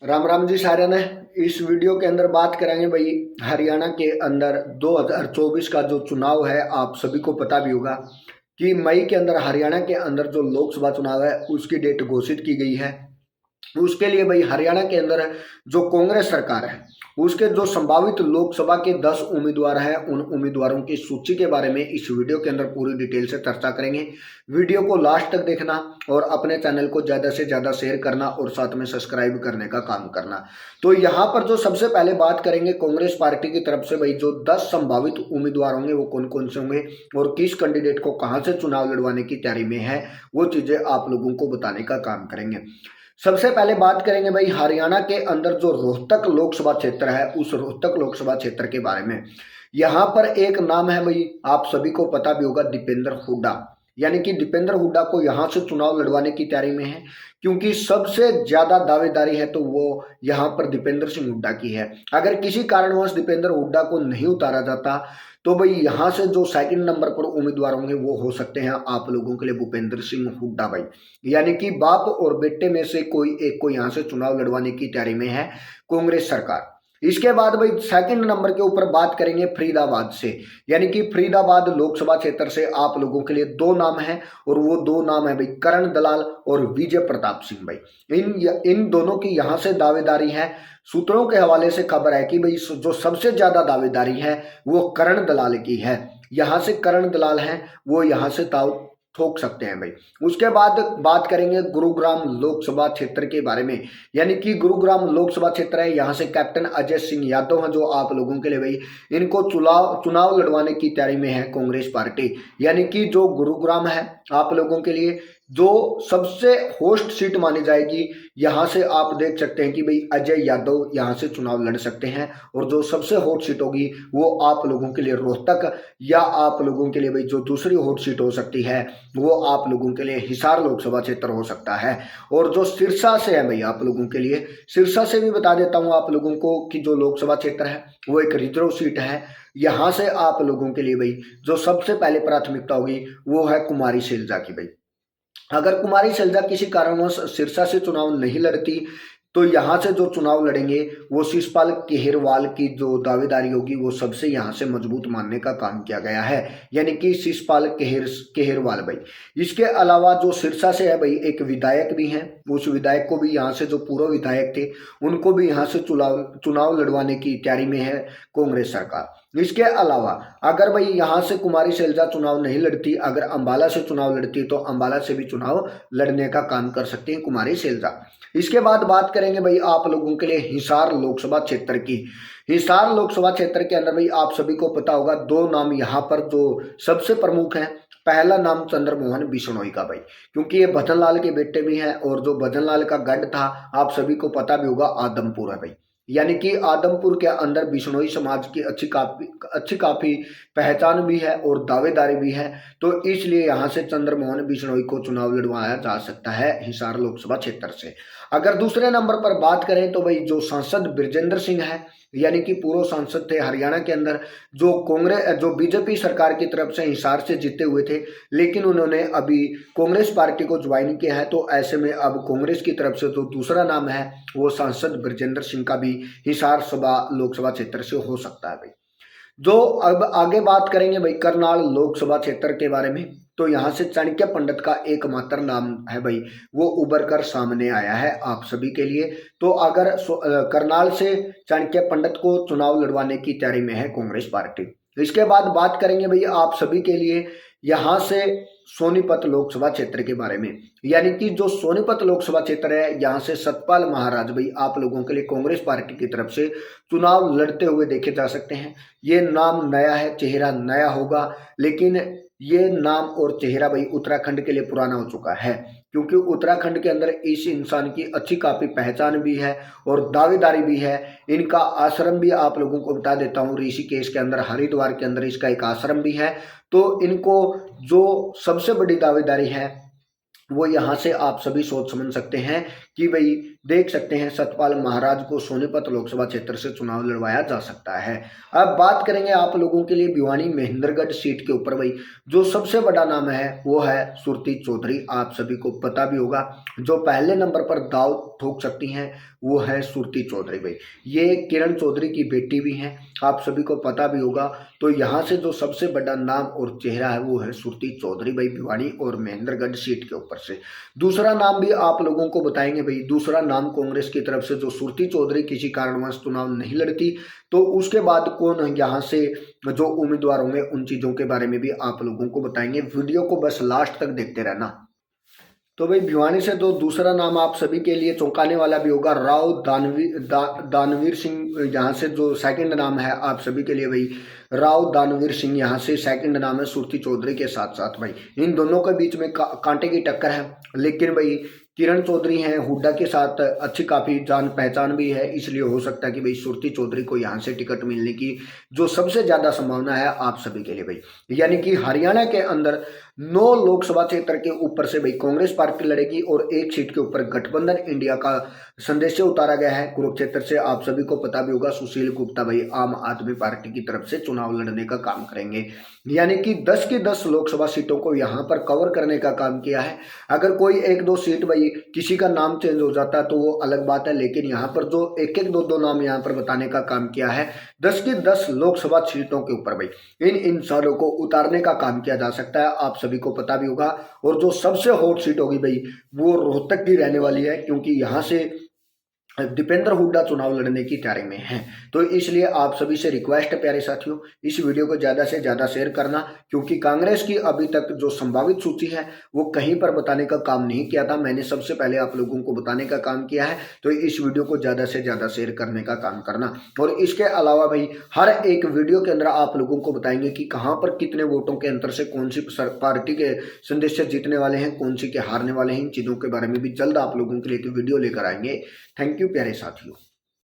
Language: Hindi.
राम राम जी सारे ने। इस वीडियो के अंदर बात करेंगे भाई हरियाणा के अंदर 2024 का जो चुनाव है। आप सभी को पता भी होगा कि मई के अंदर हरियाणा के अंदर जो लोकसभा चुनाव है उसकी डेट घोषित की गई है। उसके लिए भाई हरियाणा के अंदर जो कांग्रेस सरकार है उसके जो संभावित लोकसभा के 10 उम्मीदवार हैं उन उम्मीदवारों की सूची के बारे में इस वीडियो के अंदर पूरी डिटेल से चर्चा करेंगे। वीडियो को लास्ट तक देखना और अपने चैनल को ज़्यादा से ज़्यादा शेयर करना और साथ में सब्सक्राइब करने का काम करना। तो यहाँ पर जो सबसे पहले बात करेंगे कांग्रेस पार्टी की तरफ से भाई जो 10 संभावित उम्मीदवार होंगे वो कौन कौन से होंगे और किस कैंडिडेट को कहाँ से चुनाव लड़वाने की तैयारी में है वो चीज़ें आप लोगों को बताने का काम करेंगे। सबसे पहले बात करेंगे भाई हरियाणा के अंदर जो रोहतक लोकसभा क्षेत्र है उस रोहतक लोकसभा क्षेत्र के बारे में। यहाँ पर एक नाम है भाई, आप सभी को पता भी होगा, दीपेंद्र हुड्डा। यानी कि दीपेंद्र हुड्डा को यहाँ से चुनाव लड़वाने की तैयारी में है क्योंकि सबसे ज्यादा दावेदारी है तो वो यहाँ पर दीपेंद्र सिंह हुड्डा की है। अगर किसी कारणवश दीपेंद्र हुड्डा को नहीं उतारा जाता तो भाई यहाँ से जो सेकंड नंबर पर उम्मीदवार होंगे वो हो सकते हैं आप लोगों के लिए भूपेंद्र सिंह हुड्डा भाई। यानी कि बाप और बेटे में से कोई एक को यहाँ से चुनाव लड़वाने की तैयारी में है कांग्रेस सरकार। इसके बाद भाई सेकंड नंबर के ऊपर बात करेंगे फरीदाबाद से। यानी कि फरीदाबाद लोकसभा क्षेत्र से आप लोगों के लिए दो नाम हैं और वो दो नाम है भाई करण दलाल और विजय प्रताप सिंह भाई। इन दोनों की यहाँ से दावेदारी है। सूत्रों के हवाले से खबर है कि भाई जो सबसे ज्यादा दावेदारी है वो करण दलाल की है। यहाँ से करण दलाल हैं वो यहाँ से दाव ठोक सकते हैं भाई। उसके बाद बात करेंगे गुरुग्राम लोकसभा क्षेत्र के बारे में। यानी कि गुरुग्राम लोकसभा क्षेत्र है, यहाँ से कैप्टन अजय सिंह यादव हैं जो आप लोगों के लिए भाई इनको चुनाव चुनाव लड़वाने की तैयारी में है कांग्रेस पार्टी। यानी कि जो गुरुग्राम है आप लोगों के लिए जो सबसे होस्ट सीट मानी जाएगी, यहाँ से आप देख सकते हैं कि भाई अजय यादव यहाँ से चुनाव लड़ सकते हैं। और जो सबसे हॉट सीट होगी वो आप लोगों के लिए रोहतक या आप लोगों के लिए भाई जो दूसरी हॉट सीट हो सकती है वो आप लोगों के लिए हिसार लोकसभा क्षेत्र हो सकता है। और जो सिरसा से है भाई आप लोगों के लिए, सिरसा से भी बता देता हूँ आप लोगों को कि जो लोकसभा क्षेत्र है वो एक रिजर्व सीट है। यहाँ से आप लोगों के लिए भाई जो सबसे पहले प्राथमिकता होगी वो है कुमारी शैलजा की भाई। अगर कुमारी शैलजा किसी कारणवश सिरसा से चुनाव नहीं लड़ती तो यहाँ से जो चुनाव लड़ेंगे वो शिषपाल केहरवाल की जो दावेदारी होगी वो सबसे यहाँ से मजबूत मानने का काम किया गया है। यानी कि शिषपाल केहरवाल भाई। इसके अलावा जो सिरसा से है भाई एक विधायक भी हैं, उस विधायक को भी यहाँ से जो पूर्व विधायक थे उनको भी यहाँ से चुनाव लड़वाने की तैयारी में है कांग्रेस सरकार। इसके अलावा अगर भाई यहाँ से कुमारी शैलजा चुनाव नहीं लड़ती, अगर अंबाला से चुनाव लड़ती तो अंबाला से भी चुनाव लड़ने का काम कर सकती है कुमारी शैलजा। इसके बाद बात करेंगे भाई आप लोगों के लिए हिसार लोकसभा क्षेत्र की। हिसार लोकसभा क्षेत्र के अंदर भाई आप सभी को पता होगा दो नाम यहाँ पर जो सबसे प्रमुख हैं। पहला नाम चंद्रमोहन बिश्नोई का भाई, क्योंकि ये भजनलाल के बेटे भी हैं और जो भजनलाल का गढ़ था आप सभी को पता भी होगा आदमपुर है भाई। यानी कि आदमपुर के अंदर बिश्नोई समाज की अच्छी काफी पहचान भी है और दावेदारी भी है। तो इसलिए यहाँ से चंद्रमोहन बिश्नोई को चुनाव लड़वाया जा सकता है हिसार लोकसभा क्षेत्र से। अगर दूसरे नंबर पर बात करें तो भाई जो सांसद ब्रजेंद्र सिंह है, यानी कि पूर्व सांसद थे हरियाणा के अंदर, जो बीजेपी सरकार की तरफ से हिसार से जीते हुए थे लेकिन उन्होंने अभी कांग्रेस पार्टी को ज्वाइन किया है। तो ऐसे में अब कांग्रेस की तरफ से जो दूसरा नाम है वो सांसद ब्रजेंद्र सिंह का भी हिसार लोकसभा क्षेत्र से हो सकता है भाई। जो अब आगे बात करेंगे भाई करनाल लोकसभा क्षेत्र के बारे में। तो यहाँ से चाणक्य पंडित का एकमात्र नाम है भाई वो उभर कर सामने आया है आप सभी के लिए। तो अगर करनाल से चाणक्य पंडित को चुनाव लड़वाने की तैयारी में है कांग्रेस पार्टी। इसके बाद बात करेंगे भाई आप सभी के लिए यहाँ से सोनीपत लोकसभा क्षेत्र के बारे में। यानी कि जो सोनीपत लोकसभा क्षेत्र है यहाँ से सतपाल महाराज भाई आप लोगों के लिए कांग्रेस पार्टी की तरफ से चुनाव लड़ते हुए देखे जा सकते हैं। ये नाम नया है, चेहरा नया होगा, लेकिन ये नाम और चेहरा भाई उत्तराखंड के लिए पुराना हो चुका है क्योंकि उत्तराखंड के अंदर इस इंसान की अच्छी काफी पहचान भी है और दावेदारी भी है। इनका आश्रम भी आप लोगों को बता देता हूँ, ऋषिकेश के अंदर हरिद्वार के अंदर इसका एक आश्रम भी है। तो इनको जो सबसे बड़ी दावेदारी है वो यहाँ से आप सभी सोच समझ सकते हैं कि भाई देख सकते हैं सतपाल महाराज को सोनीपत लोकसभा क्षेत्र से चुनाव लड़वाया जा सकता है। अब बात करेंगे आप लोगों के लिए भिवानी महेंद्रगढ़ सीट के ऊपर भाई जो सबसे बड़ा नाम है वो है सुरती चौधरी। आप सभी को पता भी होगा जो पहले नंबर पर दाव ठोक सकती हैं वो है सुरती चौधरी भाई। ये किरण चौधरी की बेटी भी हैं, आप सभी को पता भी होगा। तो यहाँ से जो सबसे बड़ा नाम और चेहरा है वो है सुरती चौधरी भाई भिवानी और महेंद्रगढ़ सीट के ऊपर से। दूसरा नाम भी आप लोगों को बताएंगे भाई। दूसरा नाम कांग्रेस की तरफ से जो सुरती चौधरी किसी कारणवश चुनाव नहीं लड़ती तो उसके बाद कौन यहाँ से जो उम्मीदवार होंगे उन चीजों के बारे में भी आप लोगों को बताएंगे। वीडियो को बस लास्ट तक देखते रहना। तो भाई भिवानी से जो दूसरा नाम आप सभी के लिए चौंकाने वाला भी होगा राव दानवीर सिंह। यहाँ से जो सेकंड नाम है आप सभी के लिए भाई राव दानवीर सिंह, यहाँ से सेकंड नाम है सुरती चौधरी के साथ साथ भाई इन दोनों के बीच में कांटे की टक्कर है। लेकिन भाई किरण चौधरी हैं हुड्डा के साथ अच्छी काफी जान पहचान भी है, इसलिए हो सकता है कि भाई सुरती चौधरी को यहाँ से टिकट मिलने की जो सबसे ज्यादा संभावना है आप सभी के लिए भाई। यानी कि हरियाणा के अंदर 9 लोकसभा क्षेत्र के ऊपर से भाई कांग्रेस पार्टी लड़ेगी और एक सीट के ऊपर गठबंधन इंडिया का संदेश उतारा गया है कुरुक्षेत्र से। आप सभी को पता भी होगा सुशील गुप्ता भाई आम आदमी पार्टी की तरफ से चुनाव लड़ने का काम करेंगे। यानी कि 10 की 10 लोकसभा सीटों को यहाँ पर कवर करने का काम किया है। अगर कोई एक दो सीट भाई किसी का नाम चेंज हो जाता है तो वो अलग बात है, लेकिन यहाँ पर जो एक एक दो नाम यहाँ पर बताने का काम किया है 10 की 10 लोकसभा सीटों के ऊपर भाई इन इंसानों को उतारने का काम किया जा सकता है। आप सभी को पता भी होगा। और जो सबसे हॉट सीट होगी भाई वो रोहतक की रहने वाली है, क्योंकि यहाँ से दीपेंद्र हुड्डा चुनाव लड़ने की तैयारी में हैं। तो इसलिए आप सभी से रिक्वेस्ट है प्यारे साथियों इस वीडियो को ज़्यादा से ज़्यादा शेयर करना, क्योंकि कांग्रेस की अभी तक जो संभावित सूची है वो कहीं पर बताने का काम नहीं किया था, मैंने सबसे पहले आप लोगों को बताने का काम किया है। तो इस वीडियो को ज़्यादा से ज़्यादा शेयर करने का काम करना। और इसके अलावा भाई हर एक वीडियो के अंदर आप लोगों को बताएंगे कि कहाँ पर कितने वोटों के अंतर से कौन सी पार्टी के सदस्य जीतने वाले हैं, कौन सी के हारने वाले हैं। इन चीज़ों के बारे में भी जल्द आप लोगों के लिए वीडियो लेकर आएंगे। थैंक यू प्यारे साथियों।